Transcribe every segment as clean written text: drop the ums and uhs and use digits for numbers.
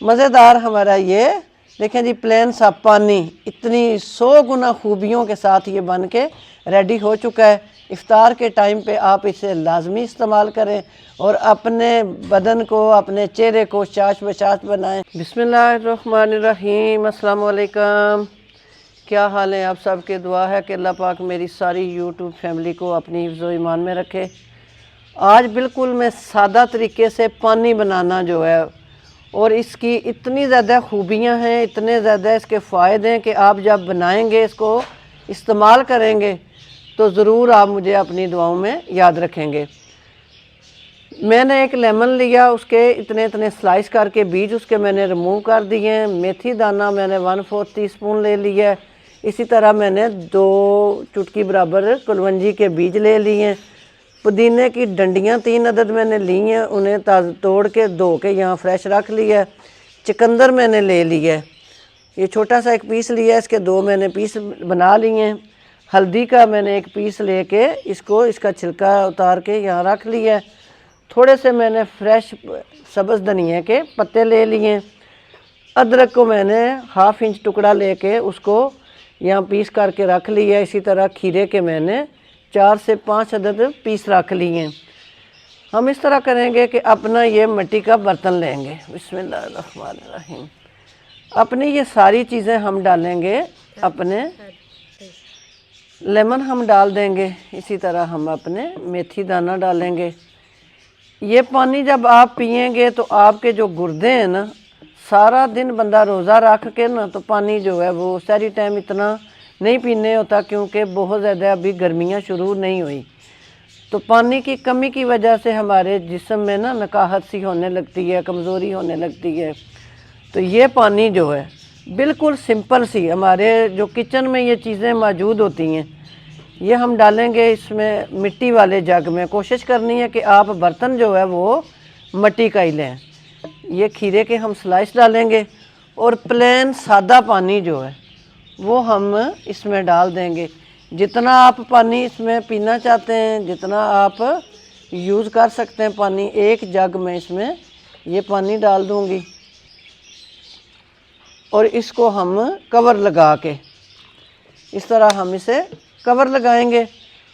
مزیدار ہمارا یہ دیکھیں جی پلین سا پانی اتنی 100 گنا خوبیوں کے ساتھ یہ بن کے ریڈی ہو چکا ہے۔ افطار کے ٹائم پہ آپ اسے لازمی استعمال کریں اور اپنے بدن کو، اپنے چہرے کو چاش بچاش بنائیں۔ بسم اللہ الرحمن الرحیم۔ السلام علیکم، کیا حال ہے آپ سب کے؟ دعا ہے کہ اللہ پاک میری ساری یوٹیوب فیملی کو اپنی حفظ و ایمان میں رکھے۔ آج بالکل میں سادہ طریقے سے پانی بنانا جو ہے، اور اس کی اتنی زیادہ خوبیاں ہیں، اتنے زیادہ اس کے فائدے ہیں کہ آپ جب بنائیں گے، اس کو استعمال کریں گے تو ضرور آپ مجھے اپنی دعاؤں میں یاد رکھیں گے۔ میں نے ایک لیمن لیا، اس کے اتنے سلائس کر کے بیج اس کے میں نے ریموو کر دیے ہیں۔ میتھی دانہ میں نے 1/4 ٹی اسپون لے لیا ہے۔ اسی طرح میں نے 2 چٹکی برابر کلونجی کے بیج لے لیے ہیں۔ پودینے کی ڈنڈیاں 3 عدد میں نے لی ہیں، انہیں توڑ کے دھو کے یہاں فریش رکھ لیا ہے۔ چقندر میں نے لے لیا ہے، یہ چھوٹا سا ایک پیس لیا ہے، اس کے 2 میں نے پیس بنا لیے ہیں۔ ہلدی کا میں نے ایک پیس لے کے اس کا چھلکا اتار کے یہاں رکھ لیا ہے۔ تھوڑے سے میں نے فریش سبز دھنیا کے پتے لے لیے ہیں۔ ادرک کو میں نے 1/2 انچ ٹکڑا لے کے اس کو یہاں پیس کر کے رکھ لیا ہے۔ اسی طرح کھیرے کے میں نے 4 سے 5 عدد پیس رکھ لیے ہیں۔ ہم اس طرح کریں گے کہ اپنا یہ مٹی کا برتن لیں گے۔ بسم اللہ الرحمن الرحیم۔ اپنی یہ ساری چیزیں ہم ڈالیں گے، اپنے لیمن ہم ڈال دیں گے، اسی طرح ہم اپنے میتھی دانہ ڈالیں گے۔ یہ پانی جب آپ پئیں گے تو آپ کے جو گردے ہیں نا، سارا دن بندہ روزہ رکھ کے نا تو پانی جو ہے وہ سحری ٹائم اتنا نہیں پینے ہوتا، کیونکہ بہت زیادہ ابھی گرمیاں شروع نہیں ہوئی، تو پانی کی کمی کی وجہ سے ہمارے جسم میں نا نکاہت سی ہونے لگتی ہے، کمزوری ہونے لگتی ہے۔ تو یہ پانی جو ہے بالکل سمپل سی ہمارے جو کچن میں یہ چیزیں موجود ہوتی ہیں، یہ ہم ڈالیں گے اس میں مٹی والے جگ میں۔ کوشش کرنی ہے کہ آپ برتن جو ہے وہ مٹی کا ہی لیں۔ یہ کھیرے کے ہم سلائس ڈالیں گے، اور پلین سادہ پانی جو ہے وہ ہم اس میں ڈال دیں گے۔ جتنا آپ پانی اس میں پینا چاہتے ہیں، جتنا آپ یوز کر سکتے ہیں پانی، ایک جگ میں اس میں یہ پانی ڈال دوں گی، اور اس کو ہم کور لگا کے اس طرح ہم اسے کور لگائیں گے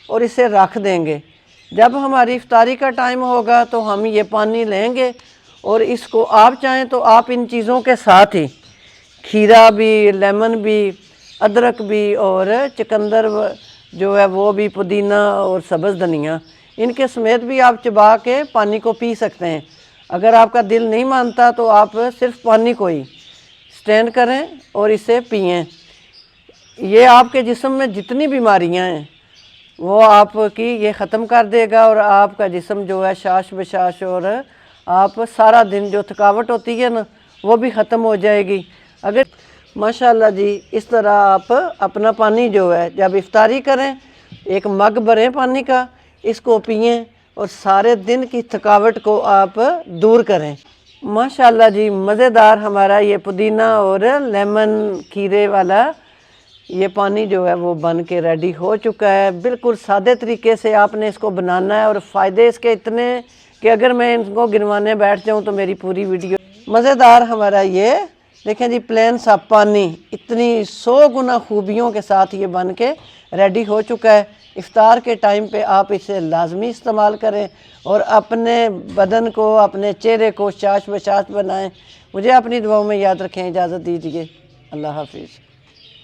اور اسے رکھ دیں گے۔ جب ہماری افطاری کا ٹائم ہوگا تو ہم یہ پانی لیں گے، اور اس کو آپ چاہیں تو آپ ان چیزوں کے ساتھ ہی کھیرا بھی، لیمن بھی، ادرک بھی، اور چقندر جو ہے وہ بھی، پودینہ اور سبز دھنیا، ان کے سمیت بھی آپ چبا کے پانی کو پی سکتے ہیں۔ اگر آپ کا دل نہیں مانتا تو آپ صرف پانی کو ہی سٹینڈ کریں اور اسے پئیں۔ یہ آپ کے جسم میں جتنی بیماریاں ہیں وہ آپ کی یہ ختم کر دے گا، اور آپ کا جسم جو ہے شاش بشاش، اور آپ سارا دن جو تھکاوٹ ہوتی ہے نا وہ بھی ختم ہو جائے گی۔ اگر ماشاءاللہ جی اس طرح آپ اپنا پانی جو ہے جب افطاری کریں، ایک مگ بھریں پانی کا، اس کو پئیں اور سارے دن کی تھکاوٹ کو آپ دور کریں۔ ماشاءاللہ جی مزیدار ہمارا یہ پودینہ اور لیمن کھیرے والا یہ پانی جو ہے وہ بن کے ریڈی ہو چکا ہے۔ بالکل سادے طریقے سے آپ نے اس کو بنانا ہے، اور فائدے اس کے اتنے کہ اگر میں ان کو گنوانے بیٹھ جاؤں تو میری پوری ویڈیو۔ مزیدار ہمارا یہ دیکھیں جی پلین سا پانی اتنی 100 گنا خوبیوں کے ساتھ یہ بن کے ریڈی ہو چکا ہے۔ افطار کے ٹائم پہ آپ اسے لازمی استعمال کریں اور اپنے بدن کو، اپنے چہرے کو چاش بچاش بنائیں۔ مجھے اپنی دعاؤں میں یاد رکھیں۔ اجازت دیجیے، اللہ حافظ۔